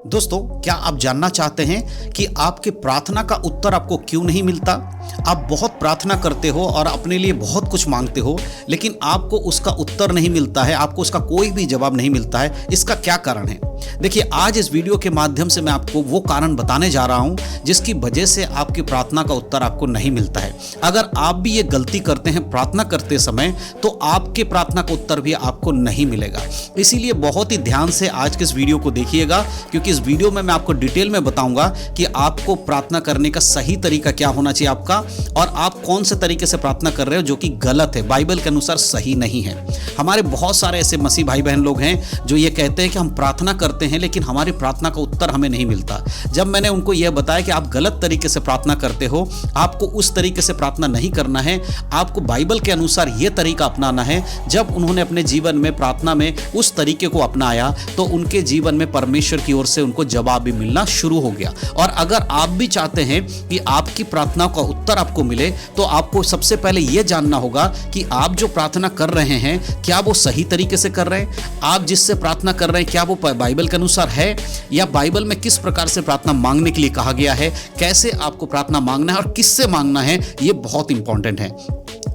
दोस्तों, क्या आप जानना चाहते हैं कि आपके प्रार्थना का उत्तर आपको क्यों नहीं मिलता? आप बहुत प्रार्थना करते हो और अपने लिए बहुत कुछ मांगते हो, लेकिन आपको उसका उत्तर नहीं मिलता है, आपको उसका कोई भी जवाब नहीं मिलता है। इसका क्या कारण है? देखिए, आज इस वीडियो के माध्यम से मैं आपको वो कारण बताने जा रहा हूं जिसकी वजह से आपकी प्रार्थना का उत्तर आपको नहीं मिलता है। अगर आप भी ये गलती करते हैं प्रार्थना करते समय, तो आपके प्रार्थना का उत्तर भी आपको नहीं मिलेगा। इसीलिए बहुत ही ध्यान से आज के इस वीडियो को देखिएगा, क्योंकि इस वीडियो में मैं आपको डिटेल में बताऊंगा कि आपको प्रार्थना करने का सही तरीका क्या होना चाहिए आपका, और आप कौन से तरीके से प्रार्थना कर रहे हो जो कि गलत है, बाइबल के अनुसार सही नहीं है। हमारे बहुत सारे ऐसे मसीह भाई बहन लोग हैं जो ये कहते हैं कि हम प्रार्थना करते हैं लेकिन हमारी प्रार्थना का उत्तर हमें नहीं मिलता। जब मैंने उनको यह बताया कि आप गलत तरीके से प्रार्थना करते हो, आपको उस तरीके से प्रार्थना नहीं करना है, आपको बाइबल के अनुसार यह तरीका अपनाना है। जब उन्होंने अपने जीवन में प्रार्थना में उस तरीके को अपनाया तो उनके जीवन में परमेश्वर की ओर से उनको जवाब भी मिलना शुरू हो गया। और अगर आप भी चाहते हैं कि आपकी प्रार्थना का उत्तर आपको मिले, तो आपको सबसे पहले यह जानना होगा कि आप जो प्रार्थना कर रहे हैं क्या वो सही तरीके से कर रहे हैं। आप जिससे प्रार्थना कर रहे हैं क्या वो बाइबल के अनुसार है, या बाइबल में किस प्रकार से प्रार्थना मांगने के लिए कहा गया है, कैसे आपको प्रार्थना मांगना है और किससे मांगना है, ये बहुत इंपॉर्टेंट है।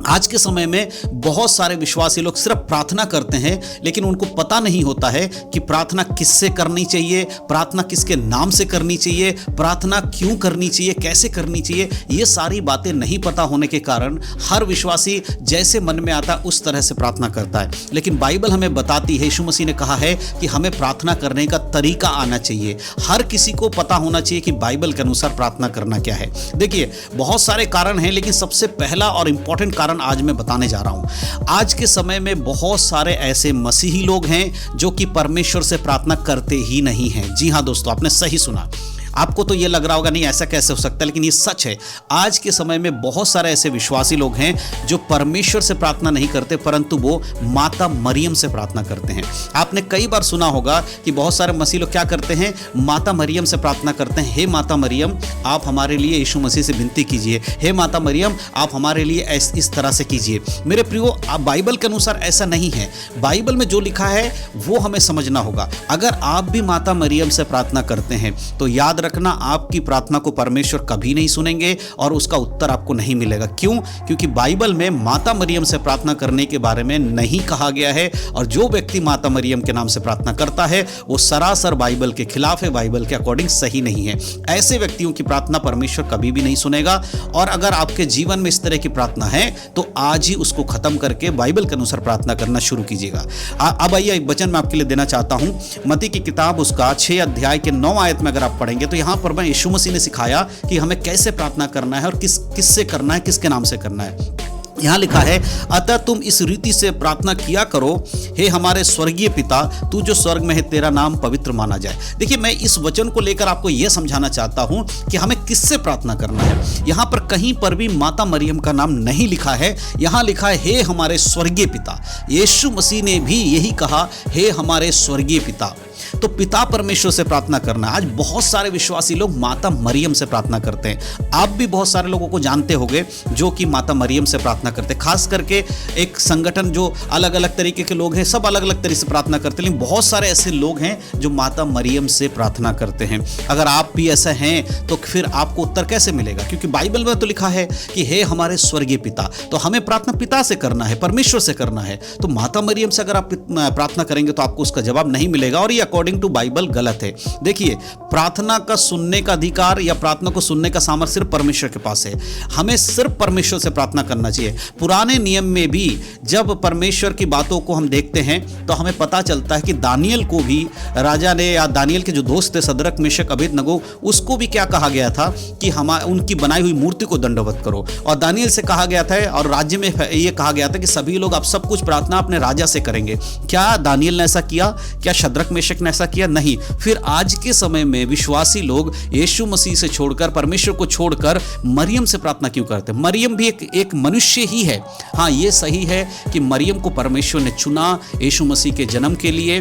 आज के समय में बहुत सारे विश्वासी लोग सिर्फ प्रार्थना करते हैं, लेकिन उनको पता नहीं होता है कि प्रार्थना किससे करनी चाहिए, प्रार्थना किसके नाम से करनी चाहिए, प्रार्थना क्यों करनी चाहिए, कैसे करनी चाहिए। ये सारी बातें नहीं पता होने के कारण हर विश्वासी जैसे मन में आता उस तरह से प्रार्थना करता है। लेकिन बाइबल हमें बताती है, यीशु मसीह ने कहा है कि हमें प्रार्थना करने का तरीका आना चाहिए। हर किसी को पता होना चाहिए कि बाइबल के अनुसार प्रार्थना करना क्या है। देखिए, बहुत सारे कारण हैं, लेकिन सबसे पहला और इंपॉर्टेंट कारण आज मैं बताने जा रहा हूं। आज के समय में बहुत सारे ऐसे मसीही लोग हैं जो कि परमेश्वर से प्रार्थना करते ही नहीं हैं। जी हां दोस्तों, आपने सही सुना। आपको तो ये लग रहा होगा नहीं ऐसा कैसे हो सकता है, लेकिन ये सच है। आज के समय में बहुत सारे ऐसे विश्वासी लोग हैं जो परमेश्वर से प्रार्थना नहीं करते, परंतु वो माता मरियम से प्रार्थना करते हैं। आपने कई बार सुना होगा कि बहुत सारे मसीह लोग क्या करते हैं, माता मरियम से प्रार्थना करते हैं। हे माता मरियम, आप हमारे लिए यीशु मसीह से विनती कीजिए। हे माता मरियम, आप हमारे लिए इस तरह से कीजिए। मेरे प्रियो, बाइबल के अनुसार ऐसा नहीं है। बाइबल में जो लिखा है वो हमें समझना होगा। अगर आप भी माता मरियम से प्रार्थना करते हैं तो याद रखना, आपकी प्रार्थना को परमेश्वर कभी नहीं सुनेंगे और उसका उत्तर आपको नहीं मिलेगा। क्यों? क्योंकि बाइबल में माता मरियम से प्रार्थना करने के बारे में नहीं कहा गया है, और जो व्यक्ति माता मरियम के नाम से प्रार्थना करता है वो सरासर बाइबल के खिलाफ है, बाइबल के अकॉर्डिंग सही नहीं है। ऐसे व्यक्तियों की प्रार्थना परमेश्वर कभी भी नहीं सुनेगा। और अगर आपके जीवन में इस तरह की प्रार्थना है तो आज ही उसको खत्म करके बाइबल के अनुसार प्रार्थना करना शुरू कीजिएगा। अब आइए, एक वचन मैं आपके लिए देना चाहता हूं। मत्ती की किताब उसका 6 अध्याय के 9 आयत में अगर आप पढ़ेंगे तो यहां पर मैं यीशु मसीह ने सिखाया कि हमें कैसे प्रार्थना करना है और किससे करना है, किसके नाम से करना है। यहां लिखा है, अतः तुम इस रीति से प्रार्थना किया करो, हे हमारे स्वर्गीय पिता, तू जो स्वर्ग में है, तेरा नाम पवित्र माना जाए। देखिए, मैं इस वचन को लेकर आपको यह समझाना चाहता हूं कि हमें किससे प्रार्थना करना है। यहां पर कहीं पर भी माता मरियम का नाम नहीं लिखा है। यहां लिखा है, हे हमारे स्वर्गीय पिता। यीशु मसीह ने भी यही कहा, हे हमारे स्वर्गीय पिता। तो पिता परमेश्वर से प्रार्थना करना। आज बहुत सारे विश्वासी लोग माता मरियम से प्रार्थना करते हैं। आप भी बहुत सारे लोगों को जानते होंगे जो कि माता मरियम से प्रार्थना करते हैं। खास करके एक संगठन जो अलग अलग तरीके के लोग हैं, सब अलग अलग तरीके से प्रार्थना करते हैं, लेकिन बहुत सारे ऐसे लोग हैं जो माता मरियम से प्रार्थना करते हैं। अगर आप भी ऐसे हैं तो फिर आपको उत्तर कैसे मिलेगा? क्योंकि बाइबल में तो लिखा है कि हे हमारे स्वर्गीय पिता, तो हमें प्रार्थना पिता से करना है, परमेश्वर से करना है। तो माता मरियम से अगर आप प्रार्थना करेंगे तो आपको उसका जवाब नहीं मिलेगा, और ये अकॉर्डिंग टू बाइबल गलत है। देखिए, प्रार्थना का सुनने का अधिकार या प्रार्थना को सुनने का सामर्थ्य सिर्फ परमेश्वर के पास है। हमें सिर्फ परमेश्वर से प्रार्थना करना चाहिए। पुराने नियम में भी जब परमेश्वर की बातों को हम देखते हैं तो हमें पता चलता है कि दानियल को भी राजा ने, या दानियल के जो दोस्त थे सदरक मेशक अबेदनगो, उसको भी क्या कहा गया था कि उनकी बनाई हुई मूर्ति को दंडवत करो। और दानियल से कहा गया था, और राज्य में यह कहा गया था कि सभी लोग आप सब कुछ प्रार्थना अपने राजा से करेंगे। क्या दानियल ने ऐसा किया? क्या शद्रक मेशक ने ऐसा किया? नहीं। फिर आज के समय में विश्वासी लोग यीशु मसीह से छोड़कर, परमेश्वर को छोड़कर मरियम से प्रार्थना क्यों करते हैं? मरियम भी एक मनुष्य ही है। हाँ, ये सही है कि मरियम को परमेश्वर ने चुना यीशु मसीह के जन्म के लिए,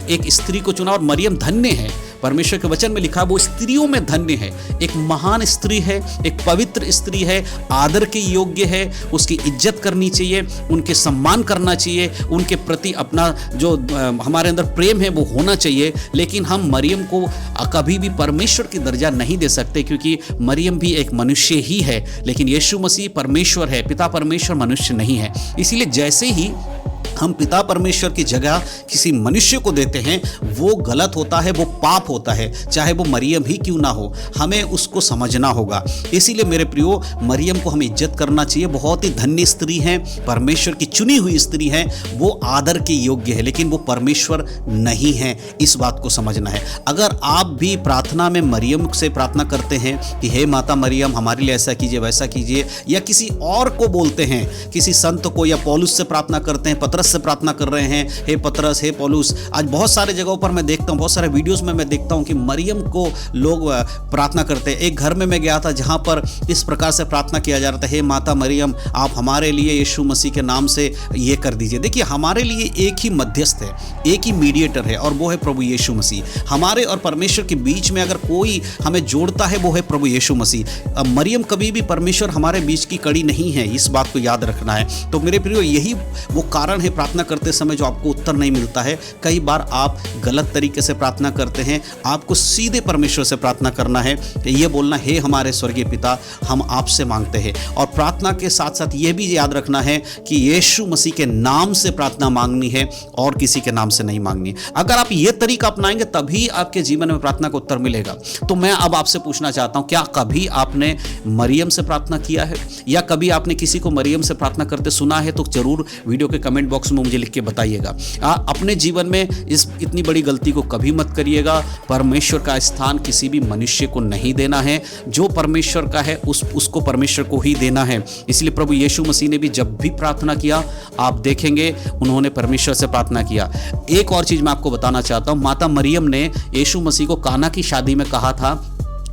एक स्त्री को चुना, और मरियम धन्य है। परमेश्वर के वचन में लिखा है वो स्त्रियों में धन्य है। एक महान स्त्री है, एक पवित्र स्त्री है, आदर के योग्य है, उसकी इज्जत करनी चाहिए, उनके सम्मान करना चाहिए, उनके प्रति अपना जो हमारे अंदर प्रेम है वो होना चाहिए। लेकिन हम मरियम को कभी भी परमेश्वर की दर्जा नहीं दे सकते, क्योंकि मरियम भी एक मनुष्य ही है, लेकिन यीशु मसीह परमेश्वर है, पिता परमेश्वर मनुष्य नहीं है। इसीलिए जैसे ही हम पिता परमेश्वर की जगह किसी मनुष्य को देते हैं वो गलत होता है, वो पाप होता है, चाहे वो मरियम ही क्यों ना हो। हमें उसको समझना होगा। इसीलिए मेरे प्रियो, मरियम को हमें इज्जत करना चाहिए। बहुत ही धन्य स्त्री है, परमेश्वर की चुनी हुई स्त्री है, वो आदर के योग्य है, लेकिन वो परमेश्वर नहीं है। इस बात को समझना है। अगर आप भी प्रार्थना में मरियम से प्रार्थना करते हैं कि हे माता मरियम हमारे लिए ऐसा कीजिए वैसा कीजिए, या किसी और को बोलते हैं, किसी संत को या पौलुस से प्रार्थना करते हैं, पतरस से प्रार्थना कर रहे हैं, हे पतरस, हे पौलुस। आज बहुत सारे जगहों पर मैं देखता हूं, बहुत सारे वीडियोस में मैं देखता हूं कि मरियम को लोग प्रार्थना करते हैं। एक घर में मैं गया था जहां पर इस प्रकार से प्रार्थना किया जा रहा था, हे माता मरियम आप हमारे लिए यीशु मसीह के नाम से ये कर दीजिए। देखिए, हमारे लिए एक ही मध्यस्थ है, एक ही मीडिएटर है, और वो है प्रभु यीशु मसीह। हमारे और परमेश्वर के बीच में अगर कोई हमें जोड़ता है वो है प्रभु यीशु मसीह। मरियम कभी भी परमेश्वर हमारे बीच की कड़ी नहीं है, इस बात को याद रखना है। तो मेरे प्रियो, यही वो कारण है प्रार्थना करते समय जो आपको उत्तर नहीं मिलता है। कई बार आप गलत तरीके से प्रार्थना करते हैं। आपको सीधे परमेश्वर से प्रार्थना करना है, ये बोलना, हे हमारे स्वर्गीय पिता हम आपसे मांगते हैं। और प्रार्थना के साथ साथ ये भी याद रखना है कि यीशु मसीह के नाम से प्रार्थना मांगनी है और किसी के नाम से नहीं मांगनी। अगर आप ये तरीका अपनाएंगे तभी आपके जीवन में प्रार्थना का उत्तर मिलेगा। तो मैं अब आपसे पूछना चाहता हूं, क्या कभी आपने मरियम से प्रार्थना किया है, या कभी आपने किसी को मरियम से प्रार्थना करते सुना है? तो जरूर वीडियो के कमेंट बॉक्स में मुझे लिख के बताइएगा। अपने जीवन में इस इतनी बड़ी गलती को कभी मत करिएगा। परमेश्वर का स्थान किसी भी मनुष्य को नहीं देना है। जो परमेश्वर का है उसको परमेश्वर को ही देना है। इसलिए प्रभु यीशु मसीह ने भी जब भी प्रार्थना किया, आप देखेंगे उन्होंने परमेश्वर से प्रार्थना किया। एक और चीज मैं आपको बताना चाहता हूं, माता मरियम ने यीशु मसीह को काना की शादी में कहा था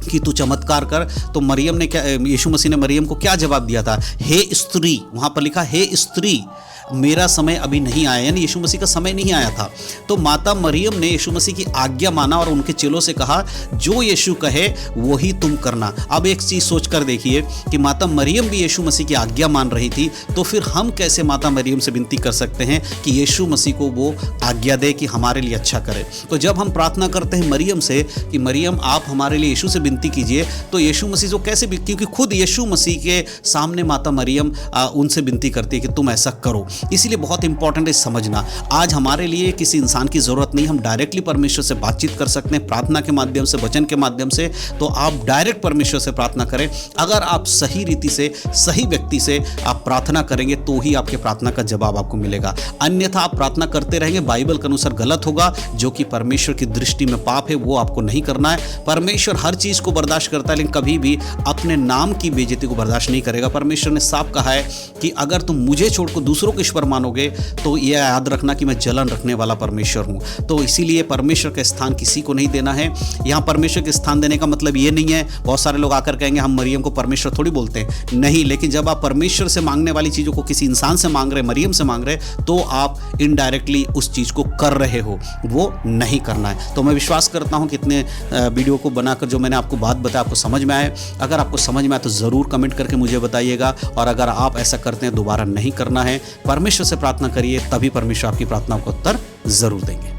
कि तू चमत्कार कर, तो मरियम ने क्या, यीशु मसीह ने मरियम को क्या जवाब दिया था? हे स्त्री, वहां पर लिखा हे स्त्री, मेरा समय अभी नहीं आया, यानी यीशु मसीह का समय नहीं आया था। तो माता मरियम ने यीशु मसीह की आज्ञा माना और उनके चेलों से कहा जो यीशु कहे वही तुम करना। अब एक चीज सोचकर देखिए कि माता मरियम भी यीशु मसीह की आज्ञा मान रही थी, तो फिर हम कैसे माता मरियम से विनती कर सकते हैं कि यीशु मसीह को वो आज्ञा दे कि हमारे लिए अच्छा करे? तो जब हम प्रार्थना करते हैं मरियम से कि मरियम आप हमारे लिए यीशु से विनती कीजिए, तो यीशु मसीह को कैसे, क्योंकि खुद यीशु मसीह के सामने माता मरियम उनसे विनती करती है कि तुम ऐसा करो। इसलिए बहुत इंपॉर्टेंट है समझना, आज हमारे लिए किसी इंसान की जरूरत नहीं, हम डायरेक्टली परमेश्वर से बातचीत कर सकते हैं प्रार्थना के माध्यम से, वचन के माध्यम से। तो आप डायरेक्ट परमेश्वर से प्रार्थना करें। अगर आप सही रीति से, सही व्यक्ति से आप प्रार्थना करेंगे तो ही आपके प्रार्थना का जवाब आपको मिलेगा। अन्यथा आप प्रार्थना करते रहेंगे, बाइबल के अनुसार गलत होगा, जो कि परमेश्वर की दृष्टि में पाप है, वो आपको नहीं करना है। परमेश्वर हर चीज को बर्दाश्त करता है, लेकिन कभी भी अपने नाम की बेइज्जती को बर्दाश्त नहीं करेगा। परमेश्वर ने साफ कहा है कि अगर तुम मुझे छोड़कर दूसरों को ईश्वर मानोगे तो यह याद रखना कि मैं जलन रखने वाला परमेश्वर हूं। तो इसीलिए परमेश्वर का स्थान किसी को नहीं देना है। यहां परमेश्वर के स्थान देने का मतलब ये नहीं है, बहुत सारे लोग आकर कहेंगे हम मरियम को परमेश्वर थोड़ी बोलते हैं, नहीं। लेकिन जब आप परमेश्वर से मांगने वाली चीजों को किसी इंसान से मांग रहे, मरियम से मांग रहे, तो आप इनडायरेक्टली उस चीज को कर रहे हो, वो नहीं करना है। तो मैं विश्वास करता हूं कि इतने वीडियो को बनाकर जो मैंने आपको बात बताया आपको समझ में आए। अगर आपको समझ में आए तो जरूर कमेंट करके मुझे बताइएगा, और अगर आप ऐसा करते हैं दोबारा नहीं करना है। परमेश्वर से प्रार्थना करिए, तभी परमेश्वर आपकी प्रार्थनाओं का उत्तर जरूर देंगे।